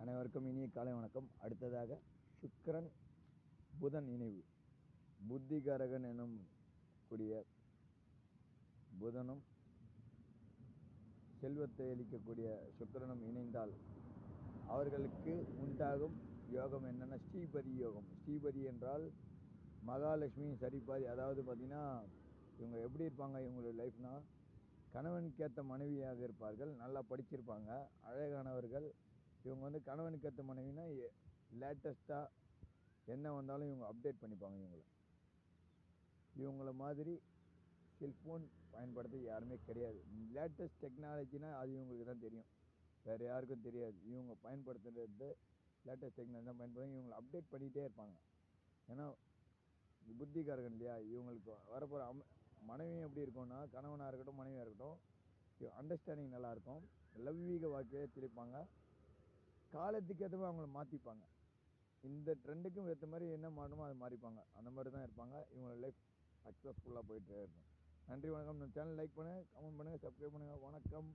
அனைவருக்கும் இனிய காலை வணக்கம். அடுத்ததாக சுக்கிரன் புதன் இணைவு. புத்திகாரகன் எனும் கூடிய புதனும் செல்வத்தை அளிக்கக்கூடிய சுக்கிரனும் இணைந்தால் அவர்களுக்கு உண்டாகும் யோகம் என்னென்னா ஸ்ரீபதி யோகம். ஸ்ரீபதி என்றால் மகாலட்சுமி சரிபாதி. அதாவது பார்த்திங்கன்னா இவங்க எப்படி இருப்பாங்க, இவங்களோட லைஃப்னால் கணவனுக்கேற்ற மனைவியாக இருப்பார்கள், நல்லா படிச்சிருப்பாங்க, அழகானவர்கள். இவங்க கணவனுக்கேற்ற மனைவினா லேட்டஸ்ட்டாக என்ன வந்தாலும் இவங்க அப்டேட் பண்ணிப்பாங்க. இவங்கள மாதிரி செல்ஃபோன் பயன்படுத்த யாருமே கிடையாது. லேட்டஸ்ட் டெக்னாலஜினா அது இவங்களுக்கு தான் தெரியும், வேறு யாருக்கும் தெரியாது. இவங்க பயன்படுத்துகிறது லேட்டஸ்ட் டெக்னாலஜி தான் பயன்படுத்தி இவங்களை அப்டேட் பண்ணிகிட்டே இருப்பாங்க. ஏன்னா புத்திகாரகன் இல்லையா. இவங்களுக்கு வரப்போகிற மனைவியும் எப்படி இருக்கும்னா, கணவனாக இருக்கட்டும் மனைவியாக இருக்கட்டும், அண்டர்ஸ்டாண்டிங் நல்லாயிருக்கும், லவ்வீக வாழ்க்கையை திரிப்பாங்க, காலத்துக்கு ஏற்ற மாதிரி அவங்கள மாற்றிப்பாங்க. இந்த ட்ரெண்டுக்கும் ஏற்ற மாதிரி என்ன மாறணுமோ அதை மாறிப்பாங்க. அந்த மாதிரி தான் இருப்பாங்க. இவங்களோட லைஃப் சக்ஸஸ்ஃபுல்லாக போயிட்டே இருக்கும். நன்றி, வணக்கம். நம்ம சேனல் லைக் பண்ணுங்கள், கமெண்ட் பண்ணுங்கள், சப்ஸ்கிரைப் பண்ணுங்கள். வணக்கம்.